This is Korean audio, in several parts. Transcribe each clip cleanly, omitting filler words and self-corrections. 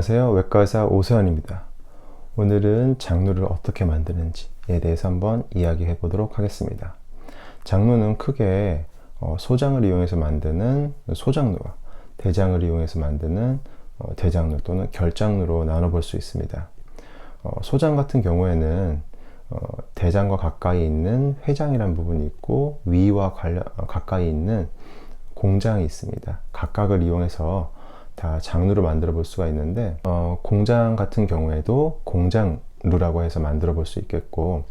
안녕하세요. 외과의사 오세환입니다. 오늘은 장루를 어떻게 만드는지에 대해서 한번 이야기해 보도록 하겠습니다. 장루는 크게 소장을 이용해서 만드는 소장루와 대장을 이용해서 만드는 대장루 또는 결장루로 나눠볼 수 있습니다. 소장 같은 경우에는 대장과 가까이 있는 회장이라는 부분이 있고 위와 가까이 있는 공장이 있습니다. 각각을 이용해서 다 장루를 만들어 볼 수가 있는데 공장 같은 경우에도 공장루라고 해서 만들어 볼 수 있겠고,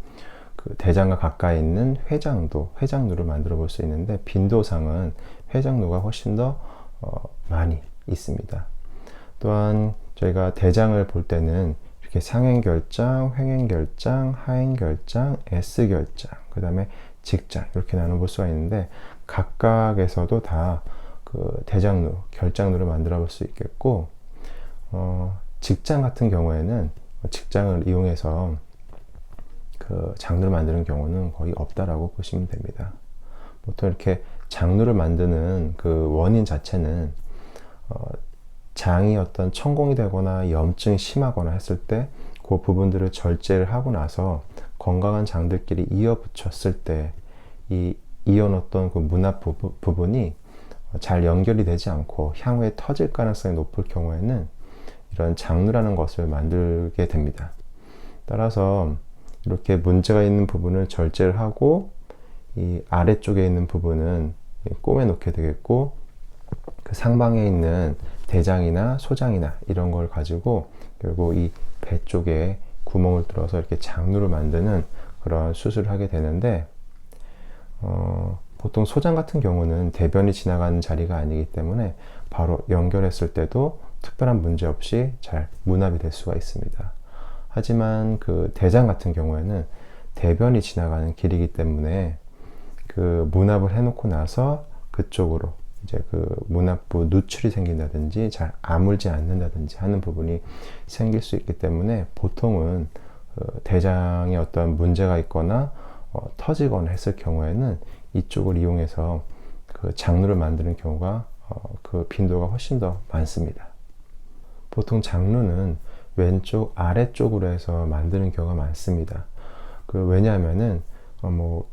그 대장과 가까이 있는 회장도 회장루를 만들어 볼 수 있는데, 빈도상은 회장루가 훨씬 더 많이 있습니다. 또한 저희가 대장을 볼 때는 이렇게 상행결장, 횡행결장, 하행결장, S결장, 그 다음에 직장 이렇게 나눠볼 수가 있는데, 각각에서도 다 그 대장루, 결장루를 만들어 볼 수 있겠고, 직장 같은 경우에는 직장을 이용해서 그 장루를 만드는 경우는 거의 없다라고 보시면 됩니다. 보통 이렇게 장루를 만드는 그 원인 자체는 장이 어떤 천공이 되거나 염증이 심하거나 했을 때 그 부분들을 절제를 하고 나서 건강한 장들끼리 이어붙였을 때 이 이어놓던 그 문합 부분이 잘 연결이 되지 않고 향후에 터질 가능성이 높을 경우에는 이런 장루라는 것을 만들게 됩니다. 따라서 이렇게 문제가 있는 부분을 절제를 하고 이 아래쪽에 있는 부분은 꼬매 놓게 되겠고, 그 상방에 있는 대장이나 소장이나 이런 걸 가지고 결국 이 배 쪽에 구멍을 뚫어서 이렇게 장루를 만드는 그런 수술을 하게 되는데, 보통 소장 같은 경우는 대변이 지나가는 자리가 아니기 때문에 바로 연결했을 때도 특별한 문제 없이 잘 문합이 될 수가 있습니다. 하지만 그 대장 같은 경우에는 대변이 지나가는 길이기 때문에 그 문합을 해놓고 나서 그쪽으로 이제 그 문합부 누출이 생긴다든지 잘 아물지 않는다든지 하는 부분이 생길 수 있기 때문에, 보통은 대장에 어떤 문제가 있거나 터지거나 했을 경우에는 이쪽을 이용해서 그 장루를 만드는 경우가 그 빈도가 훨씬 더 많습니다. 보통 장루는 왼쪽 아래쪽으로 해서 만드는 경우가 많습니다. 왜냐하면은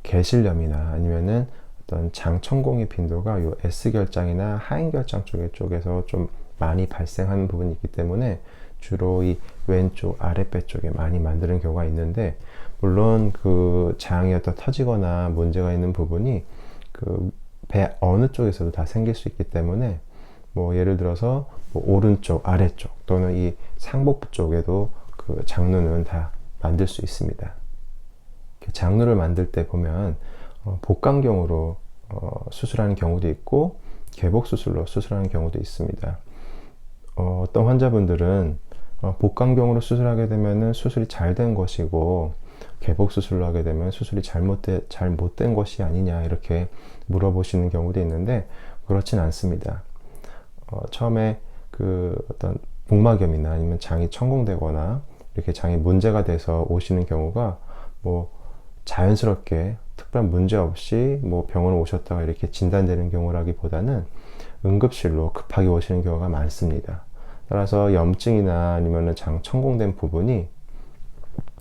개실염이나 아니면은 어떤 장천공의 빈도가 요 S결장이나 하행결장 쪽에서 좀 많이 발생하는 부분이 있기 때문에 주로 이 왼쪽 아랫배 쪽에 많이 만드는 경우가 있는데, 물론 그 장이 어떤 터지거나 문제가 있는 부분이 그 배 어느 쪽에서도 다 생길 수 있기 때문에, 예를 들어서 오른쪽, 아래쪽 또는 이 상복부 쪽에도 그 장루는 다 만들 수 있습니다. 장루를 만들 때 보면 복강경으로 수술하는 경우도 있고 개복수술로 수술하는 경우도 있습니다. 어떤 환자분들은 복강경으로 수술하게 되면 수술이 잘 된 것이고, 개복수술로 하게 되면 수술이 잘 못된 것이 아니냐 이렇게 물어보시는 경우도 있는데, 그렇진 않습니다. 처음에 그 어떤 복막염이나 아니면 장이 천공되거나 이렇게 장이 문제가 돼서 오시는 경우가 자연스럽게 특별한 문제 없이 병원에 오셨다가 이렇게 진단되는 경우라기보다는 응급실로 급하게 오시는 경우가 많습니다. 따라서 염증이나 아니면 장 천공된 부분이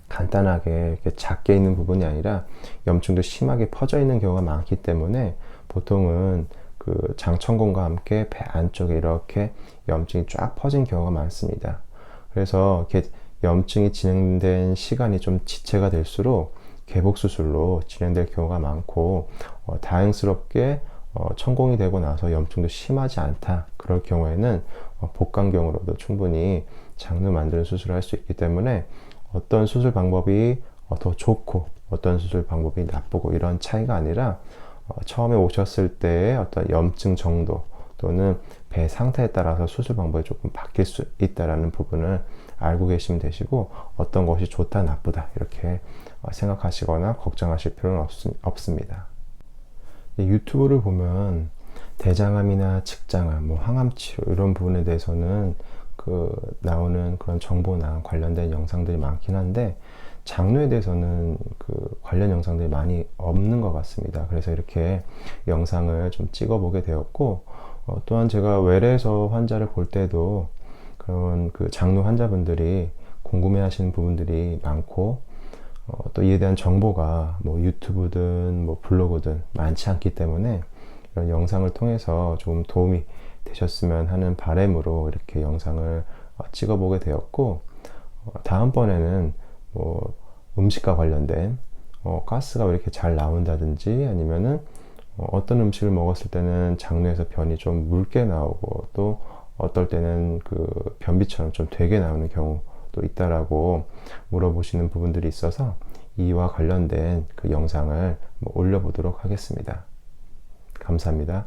간단하게 이렇게 작게 있는 부분이 아니라 염증도 심하게 퍼져 있는 경우가 많기 때문에, 보통은 그 장천공과 함께 배 안쪽에 이렇게 염증이 쫙 퍼진 경우가 많습니다. 그래서 이렇게 염증이 진행된 시간이 좀 지체가 될수록 개복수술로 진행될 경우가 많고, 다행스럽게 천공이 되고 나서 염증도 심하지 않다, 그럴 경우에는 복강경으로도 충분히 장루 만드는 수술을 할 수 있기 때문에, 어떤 수술 방법이 더 좋고 어떤 수술 방법이 나쁘고 이런 차이가 아니라 처음에 오셨을 때의 어떤 염증 정도 또는 배 상태에 따라서 수술 방법이 조금 바뀔 수 있다는 부분을 알고 계시면 되시고, 어떤 것이 좋다 나쁘다 이렇게 생각하시거나 걱정하실 필요는 없습니다. 유튜브를 보면 대장암이나 직장암, 항암치료 이런 부분에 대해서는 나오는 그런 정보나 관련된 영상들이 많긴 한데, 장루에 대해서는 그 관련 영상들이 많이 없는 것 같습니다. 그래서 이렇게 영상을 좀 찍어 보게 되었고, 또한 제가 외래에서 환자를 볼 때도 그런 그 장로 환자분들이 궁금해 하시는 부분들이 많고, 또 이에 대한 정보가 뭐 유튜브든 뭐 블로그든 많지 않기 때문에 이런 영상을 통해서 좀 도움이 되셨으면 하는 바람으로 이렇게 영상을 찍어보게 되었고, 다음번에는 뭐 음식과 관련된 가스가 왜 이렇게 잘 나온다든지, 아니면은 어떤 음식을 먹었을 때는 장내에서 변이 좀 묽게 나오고, 또 어떨 때는 그 변비처럼 좀 되게 나오는 경우도 있다라고 물어보시는 부분들이 있어서 이와 관련된 그 영상을 올려보도록 하겠습니다. 감사합니다.